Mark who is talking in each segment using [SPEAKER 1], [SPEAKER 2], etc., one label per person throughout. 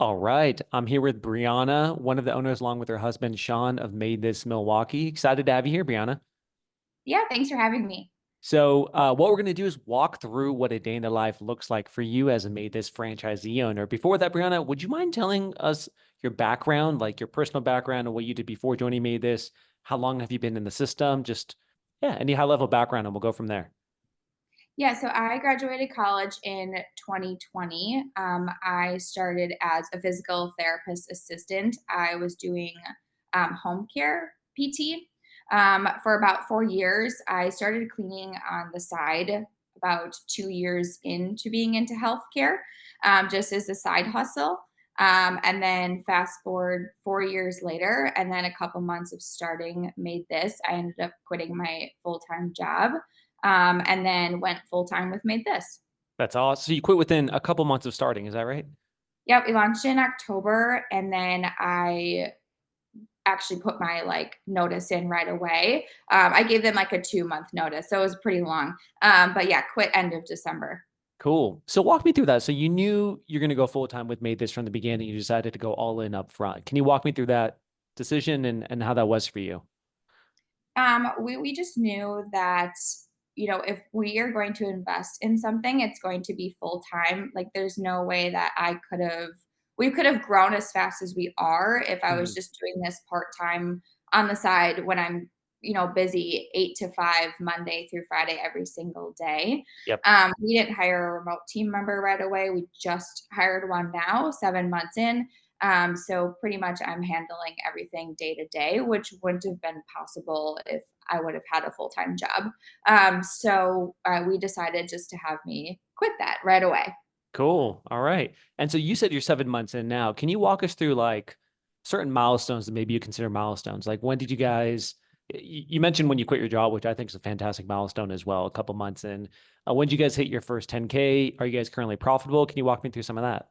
[SPEAKER 1] All right. I'm here with Breanna, one of the owners, along with her husband, Sean, of MaidThis Milwaukee. Excited to have you here, Breanna.
[SPEAKER 2] Yeah, thanks for having me.
[SPEAKER 1] What we're going to do is walk through what a day in the life looks like for you as a MaidThis franchisee owner. Before that, Breanna, would you mind telling us your background, like your personal background and what you did before joining MaidThis? How long have you been in the system? Yeah, any high level background, and we'll go from there.
[SPEAKER 2] Yeah, so I graduated college in 2020. I started as a physical therapist assistant. I was doing home care PT for about 4 years. I started cleaning on the side about 2 years into being into healthcare, just as a side hustle. And then fast forward 4 years later, and then a couple months of starting Made This, I ended up quitting my full time job and then went full time with Made This.
[SPEAKER 1] That's awesome. So you quit within a couple months of starting, is that right?
[SPEAKER 2] Yep, we launched in October, and then I actually put my notice in right away. I gave them like a 2 month notice, so it was pretty long. But yeah, quit end of December.
[SPEAKER 1] Cool. So walk me through that. So you knew you're going to go full time with Made This from the beginning. You decided to go all in up front. Can you walk me through that decision and how that was for you?
[SPEAKER 2] We just knew that if we are going to invest in something, it's going to be full time. Like there's no way that we could have grown as fast as we are if I was
[SPEAKER 1] Mhm.
[SPEAKER 2] just doing this part time on the side when I'm busy 8 to 5 Monday through Friday every single day.
[SPEAKER 1] Yep.
[SPEAKER 2] We didn't hire a remote team member right away. We just hired one now, 7 months in. So pretty much I'm handling everything day to day, which wouldn't have been possible if I would have had a full time job. So we decided just to have me quit that right away.
[SPEAKER 1] Cool. All right. And so you said you're 7 months in now. Can you walk us through like certain milestones that maybe you consider milestones? Like when did you guys, you mentioned when you quit your job, which I think is a fantastic milestone as well, a couple months in. When did you guys hit your first 10K? Are you guys currently profitable? Can you walk me through some of that?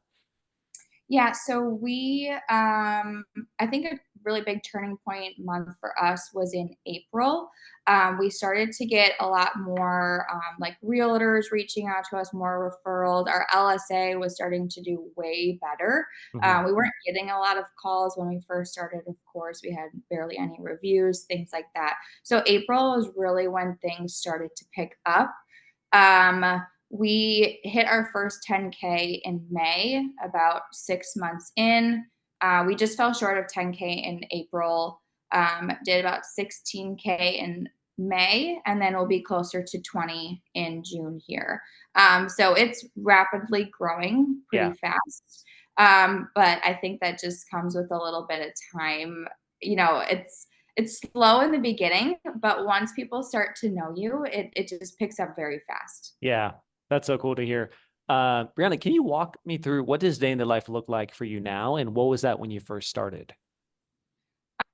[SPEAKER 2] Yeah, so I think a really big turning point month for us was in April. We started to get a lot more like realtors reaching out to us, more referrals. Our LSA was starting to do way better.
[SPEAKER 1] Mhm.
[SPEAKER 2] We weren't getting a lot of calls when we first started, of course. We had barely any reviews, things like that. So April was really when things started to pick up. We hit our first 10K in May, about 6 months in. We just fell short of 10K in April, did about 16K in May, and then we'll be closer to 20 in June here. So it's rapidly growing pretty
[SPEAKER 1] Yeah.
[SPEAKER 2] fast. But I think that just comes with a little bit of time. It's slow in the beginning, but once people start to know you, it just picks up very fast.
[SPEAKER 1] Yeah, that's so cool to hear. Brianna, can you walk me through what does day in the life look like for you now, and what was that when you first started?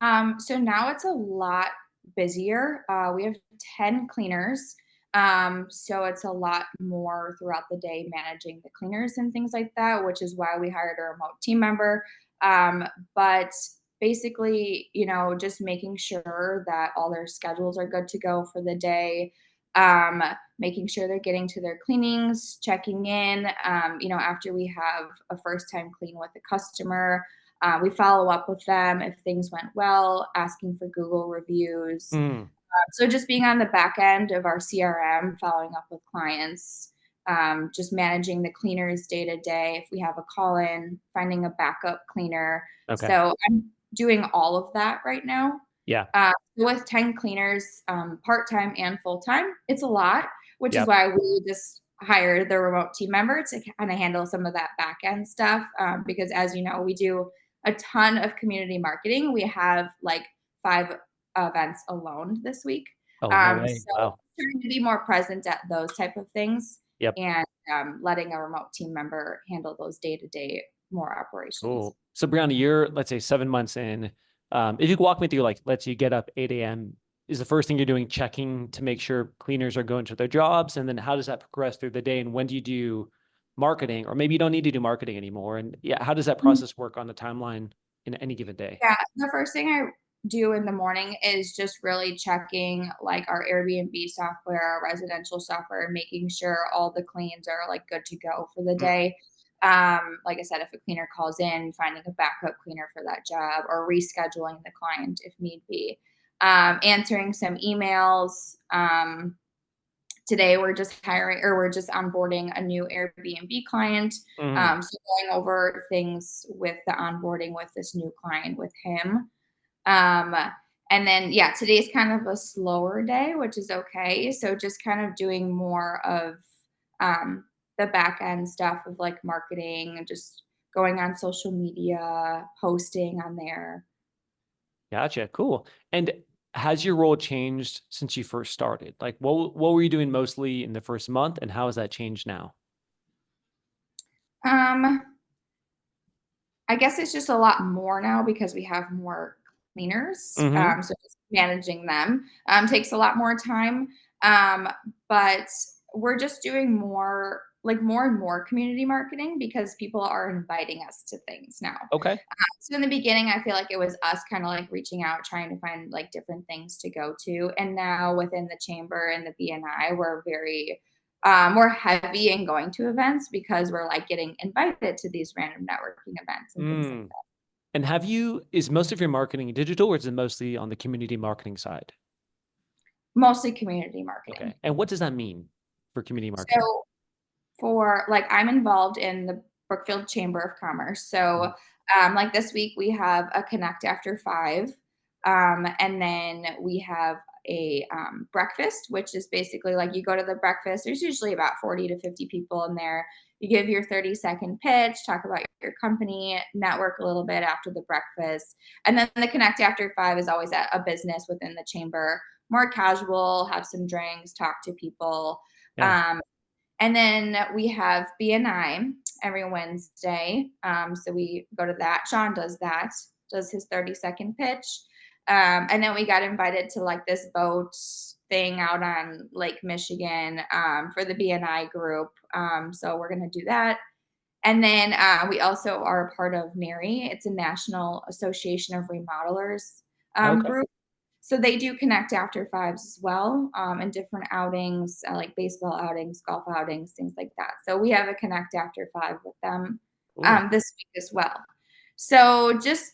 [SPEAKER 2] So now it's a lot busier. We have 10 cleaners. So it's a lot more throughout the day managing the cleaners and things like that, which is why we hired a remote team member. But basically, just making sure that all their schedules are good to go for the day, um, making sure they're getting to their cleanings, checking in, after we have a first time clean with a customer. We follow up with them if things went well, asking for Google reviews.
[SPEAKER 1] Mm,
[SPEAKER 2] So just being on the back end of our CRM, following up with clients, just managing the cleaners day to day. If we have a call in, finding a backup cleaner.
[SPEAKER 1] okay.
[SPEAKER 2] So I'm doing all of that right now.
[SPEAKER 1] Yeah.
[SPEAKER 2] With 10 cleaners, part time and full time, it's a lot, which is
[SPEAKER 1] Yep.
[SPEAKER 2] why we just hired the remote team member to kind of handle some of that back end stuff. Because as you know, we do a ton of community marketing. We have like 5 events alone this week.
[SPEAKER 1] Oh, no way.
[SPEAKER 2] So
[SPEAKER 1] Wow.
[SPEAKER 2] trying to be more present at those type of things
[SPEAKER 1] Yep.
[SPEAKER 2] and letting a remote team member handle those day to day more operations.
[SPEAKER 1] Cool. So, Brianna, you're, let's say, 7 months in. If you could walk me through, like, let's say you get up 8 a.m., is the first thing you're doing checking to make sure cleaners are going to their jobs? And then how does that progress through the day? And when do you do marketing? Or maybe you don't need to do marketing anymore. And yeah, how does that process work on the timeline in any given day?
[SPEAKER 2] Yeah, the first thing I do in the morning is just really checking like our Airbnb software, our residential software, making sure all the cleans are like good to go for the
[SPEAKER 1] Mm,
[SPEAKER 2] day. Like I said, if a cleaner calls in, finding a backup cleaner for that job or rescheduling the client if need be. Answering some emails. Today we're just hiring or we're just onboarding a new Airbnb client.
[SPEAKER 1] Mhm.
[SPEAKER 2] So going over things with the onboarding with this new client with him. Um, and then yeah, today's kind of a slower day, which is okay. So just kind of doing more of um, the back end stuff of like marketing and just going on social media, posting on there.
[SPEAKER 1] Gotcha. Cool. And has your role changed since you first started? Like what were you doing mostly in the first month and how has that changed now?
[SPEAKER 2] Um, I guess it's just a lot more now because we have more cleaners.
[SPEAKER 1] Mhm.
[SPEAKER 2] So just managing them takes a lot more time. Um, but we're just doing more, like more and more community marketing because people are inviting us to things now.
[SPEAKER 1] Okay.
[SPEAKER 2] So in the beginning, I feel like it was us kind of like reaching out, trying to find like different things to go to. And now within the chamber and the BNI, we're very more heavy in going to events because we're like getting invited to these random networking events and things like
[SPEAKER 1] Mm.
[SPEAKER 2] that.
[SPEAKER 1] And is most of your marketing digital or is it mostly on the community marketing side?
[SPEAKER 2] Mostly community
[SPEAKER 1] Okay.
[SPEAKER 2] marketing.
[SPEAKER 1] And what does that mean for community marketing?
[SPEAKER 2] So for like I'm involved in the Brookfield Chamber of Commerce.
[SPEAKER 1] Mhm.
[SPEAKER 2] So like this week we have a Connect After 5. And then we have a breakfast, which is basically like you go to the breakfast. There's usually about 40 to 50 people in there. You give your 30-second pitch, talk about your company, network a little bit after the breakfast. And then the Connect After 5 is always at a business within the chamber, more casual, have some drinks, talk to people.
[SPEAKER 1] Yeah.
[SPEAKER 2] Um, and then we have BNI every Wednesday. So we go to that. Sean does that, does his 30-second pitch. And then we got invited to like this boat thing out on Lake Michigan for the BNI group. So we're going to do that. And then we also are a part of NARI. It's a National Association of Remodelers
[SPEAKER 1] Okay.
[SPEAKER 2] group. So they do connect after fives as well, and different outings, like baseball outings, golf outings, things like that. So we have a connect after five with them
[SPEAKER 1] Cool.
[SPEAKER 2] this week as well. So just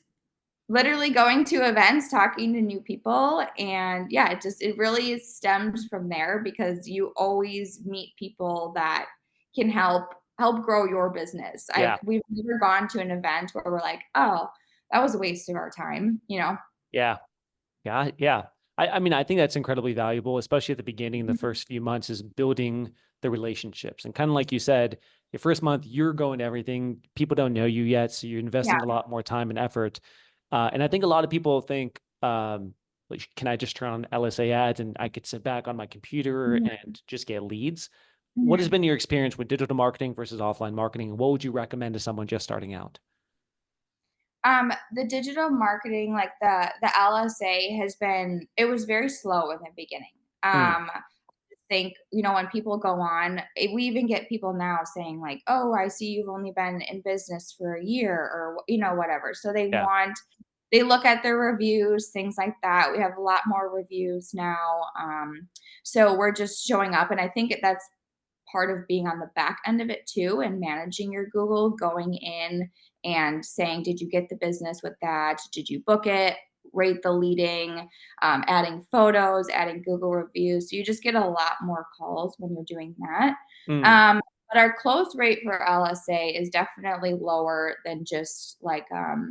[SPEAKER 2] literally going to events, talking to new people, and yeah, it really stems from there because you always meet people that can help grow your business.
[SPEAKER 1] Yeah.
[SPEAKER 2] We've never gone to an event where we're like, oh, that was a waste of our time, you know.
[SPEAKER 1] Yeah. Yeah, yeah. I mean, I think that's incredibly valuable, especially at the beginning, the
[SPEAKER 2] Mhm.
[SPEAKER 1] first few months is building the relationships. And kind of like you said, your first month, you're going to everything. People don't know you yet, so you're
[SPEAKER 2] Yeah.
[SPEAKER 1] investing a lot more time and effort. And I think a lot of people think, like, can I just turn on LSA ads and I could sit back on my computer
[SPEAKER 2] Mhm.
[SPEAKER 1] and just get leads? What has
[SPEAKER 2] Mhm.
[SPEAKER 1] been your experience with digital marketing versus offline marketing? What would you recommend to someone just starting out?
[SPEAKER 2] The digital marketing, like the LSA has been it was very slow in the beginning.
[SPEAKER 1] Mm,
[SPEAKER 2] I think, you know, when people go on, we even get people now saying like, "Oh, I see you've only been in business for a year or you know, whatever." So
[SPEAKER 1] yeah.
[SPEAKER 2] they look at their reviews, things like that. We have a lot more reviews now. So we're just showing up and I think that's part of being on the back end of it too and managing your Google, going in and saying, did you get the business with that? Did you book it? Rate the leading, adding photos, adding Google reviews. So you just get a lot more calls when you're doing that.
[SPEAKER 1] Mm,
[SPEAKER 2] Um, but our close rate for LSA is definitely lower than just like a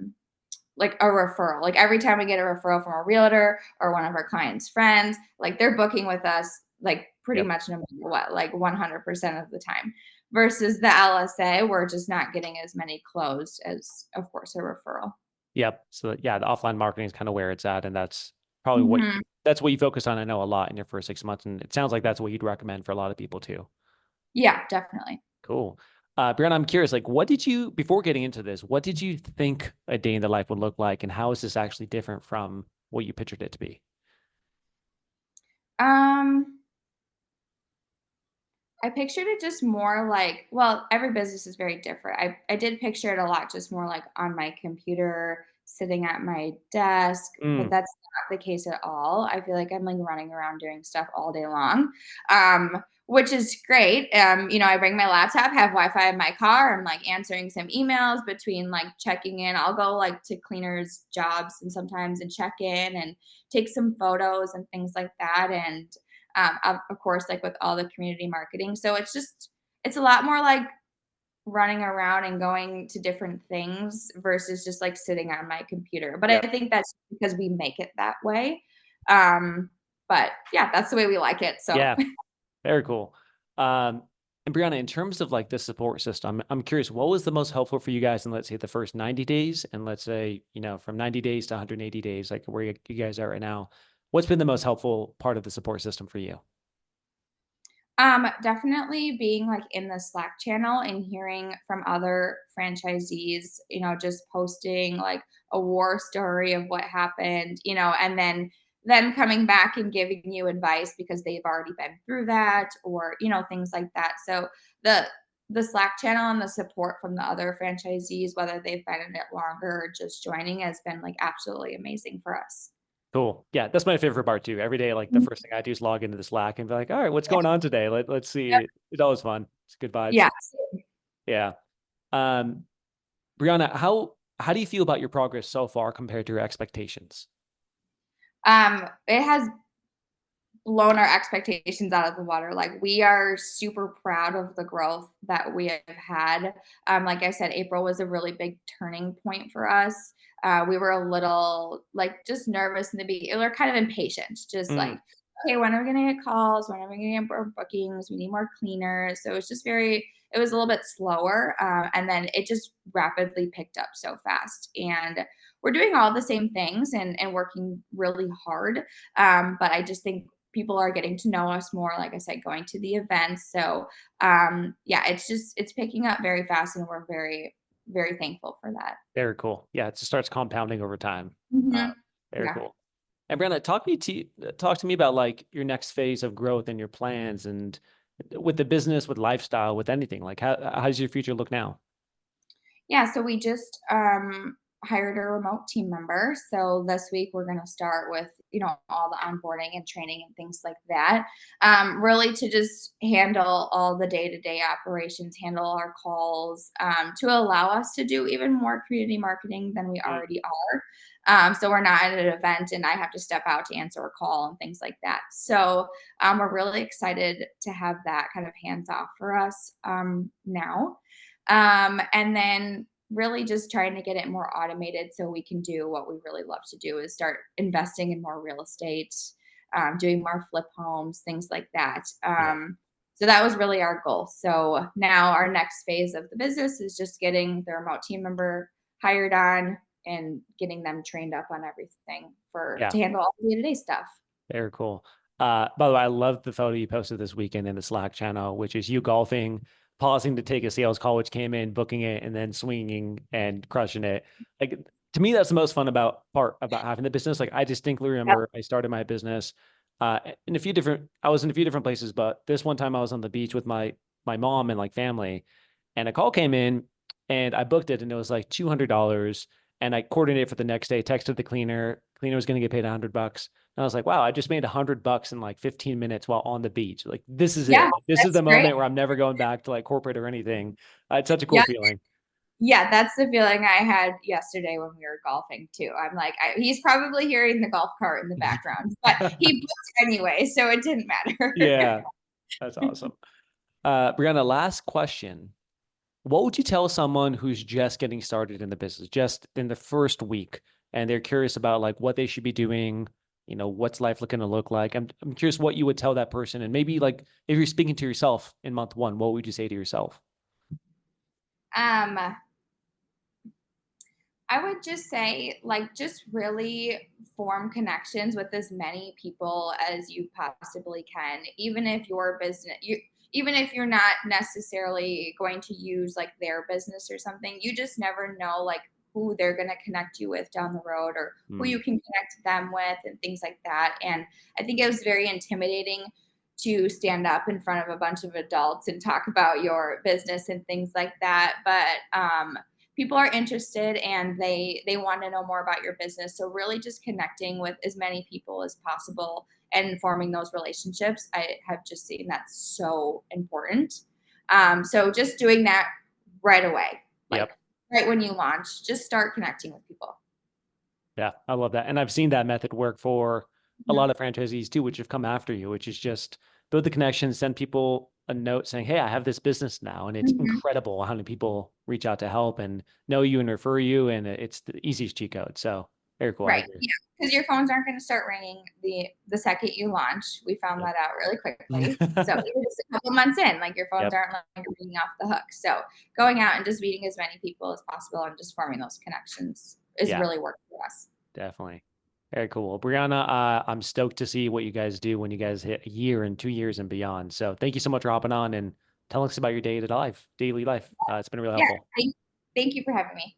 [SPEAKER 2] referral. Like every time we get a referral from a realtor or one of our clients' friends, like they're booking with us like pretty
[SPEAKER 1] yep.
[SPEAKER 2] much no matter what, like 100% of the time. Versus the LSA, we're just not getting as many closed as, of course, a referral.
[SPEAKER 1] Yep. So yeah, the offline marketing is kind of where it's at, and that's probably
[SPEAKER 2] Mhm.
[SPEAKER 1] that's what you focus on. I know a lot in your first 6 months, and it sounds like that's what you'd recommend for a lot of people too.
[SPEAKER 2] Yeah, definitely.
[SPEAKER 1] Cool. Brianna, I'm curious, like, what did you before getting into this? What did you think a day in the life would look like, and how is this actually different from what you pictured it to be?
[SPEAKER 2] Um, I pictured it just more like, well, every business is very different. I did picture it a lot just more like on my computer, sitting at my desk, but that's not the case at all. I feel like I'm like running around doing stuff all day long. Um, which is great. I bring my laptop, have Wi-Fi in my car. I'm like answering some emails between like checking in. I'll go like to cleaners' jobs and sometimes and check in and take some photos and things like that. And of course, like with all the community marketing. So it's a lot more like running around and going to different things versus just like sitting on my computer. But I
[SPEAKER 1] Yep.
[SPEAKER 2] think that's because we make it that way. Um, but yeah, that's the way we like it. So
[SPEAKER 1] Yeah. Very cool. Um, and Breanna, in terms of like the support system, I'm curious, what was the most helpful for you guys in, let's say, the first 90 days? And let's say, from 90 days to 180 days, like where you guys are right now, what's been the most helpful part of the support system for you?
[SPEAKER 2] Definitely being like in the Slack channel and hearing from other franchisees, just posting like a war story of what happened, and then coming back and giving you advice because they've already been through that or, things like that. So the the Slack channel and the support from the other franchisees, whether they've been in it longer or just joining, has been like absolutely amazing for us.
[SPEAKER 1] Cool. Yeah, that's my favorite part too. Every day, like the
[SPEAKER 2] Mhm.
[SPEAKER 1] first thing I do is log into the Slack and be like, all right, what's
[SPEAKER 2] Yeah.
[SPEAKER 1] going on today? Let's
[SPEAKER 2] Yep.
[SPEAKER 1] see. It's always fun. It's good vibes.
[SPEAKER 2] Yeah.
[SPEAKER 1] Yeah. Um, Brianna, how do you feel about your progress so far compared to your expectations?
[SPEAKER 2] It has blown our expectations out of the water. Like we are super proud of the growth that we have had. Like I said, April was a really big turning point for us. We were a little like just nervous in the beginning. We were kind of impatient, just like,
[SPEAKER 1] Mm,
[SPEAKER 2] okay, when are we going to get calls? When are we going to get more bookings? We need more cleaners. So it was a little bit slower. And then it just rapidly picked up so fast. And we're doing all the same things and working really hard. But I just think people are getting to know us more, like I said, going to the events. So yeah, it's picking up very fast and we're very, very thankful for that.
[SPEAKER 1] very cool. Yeah, it just starts compounding over time. Uh,
[SPEAKER 2] Mhm.
[SPEAKER 1] very
[SPEAKER 2] Yeah.
[SPEAKER 1] cool. And Brianna, talk to me about like your next phase of growth and your plans and with the business, with lifestyle, with anything. Like how does your future look now?
[SPEAKER 2] Yeah, so we just hired a remote team member. So this week we're going to start with, all the onboarding and training and things like that. Really to just handle all the day-to-day operations, handle our calls, to allow us to do even more community marketing than we
[SPEAKER 1] Mm,
[SPEAKER 2] already are. So we're not at an event and I have to step out to answer a call and things like that. So we're really excited to have that kind of hands off for us now. And then really just trying to get it more automated so we can do what we really love to do is start investing in more real estate, doing more flip homes, things like that.
[SPEAKER 1] yeah,
[SPEAKER 2] So that was really our goal. So now our next phase of the business is just getting the remote team member hired on and getting them trained up on everything for
[SPEAKER 1] yeah.
[SPEAKER 2] to handle all the day-to-day stuff.
[SPEAKER 1] Very cool. By the way, I love the photo you posted this weekend in the Slack channel, which is you golfing, pausing to take a sales call, which came in, booking it, and then swinging and crushing it. Like to me, that's the most fun part about having the business. Like I distinctly
[SPEAKER 2] Yep.
[SPEAKER 1] remember I started my business I was in a few different places, but this one time I was on the beach with my mom and like family, and a call came in and I booked it and it was like $200. And I coordinated for the next day, texted the cleaner. Cleaner was going to get paid $100. And I was like, wow, I just made $100 in like 15 minutes while on the beach. Like, this is
[SPEAKER 2] Yeah,
[SPEAKER 1] it. Like, this is
[SPEAKER 2] that's
[SPEAKER 1] the
[SPEAKER 2] great.
[SPEAKER 1] moment where I'm never going back to like corporate or anything. It's such a cool
[SPEAKER 2] Yeah.
[SPEAKER 1] feeling.
[SPEAKER 2] Yeah, that's the feeling I had yesterday when we were golfing too. I'm like, he's probably hearing the golf cart in the background, but he booked anyway, so it didn't matter.
[SPEAKER 1] Yeah, that's awesome. Brianna, last question. What would you tell someone who's just getting started in the business, just in the first week, and they're curious about like what they should be doing? What's life looking to look like? I'm curious what you would tell that person, and maybe like if you're speaking to yourself in month one, what would you say to yourself?
[SPEAKER 2] Um, I would just say, like, just really form connections with as many people as you possibly can, even if you're not necessarily going to use like their business or something, you just never know like who they're going to connect you with down the road or who
[SPEAKER 1] Hmm.
[SPEAKER 2] you can connect them with and things like that. And I think it was very intimidating to stand up in front of a bunch of adults and talk about your business and things like that. But people are interested and they want to know more about your business, so really just connecting with as many people as possible and forming those relationships. I have just seen that's so important. So just doing that right away, like
[SPEAKER 1] Yep.
[SPEAKER 2] right when you launch, just start connecting with people.
[SPEAKER 1] Yeah, I love that. And I've seen that method work for a
[SPEAKER 2] Mhm.
[SPEAKER 1] lot of franchisees too, which have come after you, which is just build the connection, send people a note saying, hey, I have this business now. And it's
[SPEAKER 2] Mhm.
[SPEAKER 1] incredible how many people reach out to help and know you and refer you. And it's the easiest cheat code. So very cool. I
[SPEAKER 2] Right,
[SPEAKER 1] agree.
[SPEAKER 2] yeah, because your phones aren't gonna start ringing the second you launch. We found
[SPEAKER 1] Yep.
[SPEAKER 2] that out really quickly. So even just a couple months in, like, your phones
[SPEAKER 1] Yep.
[SPEAKER 2] aren't, like, ringing off the hook. So going out and just meeting as many people as possible and just forming those connections is
[SPEAKER 1] Yeah,
[SPEAKER 2] really worked for us.
[SPEAKER 1] definitely. Very cool. Brianna, I'm stoked to see what you guys do when you guys hit a year and 2 years and beyond. So thank you so much for hopping on and telling us about your daily life. It's been really
[SPEAKER 2] Yeah,
[SPEAKER 1] helpful.
[SPEAKER 2] thank you for having me.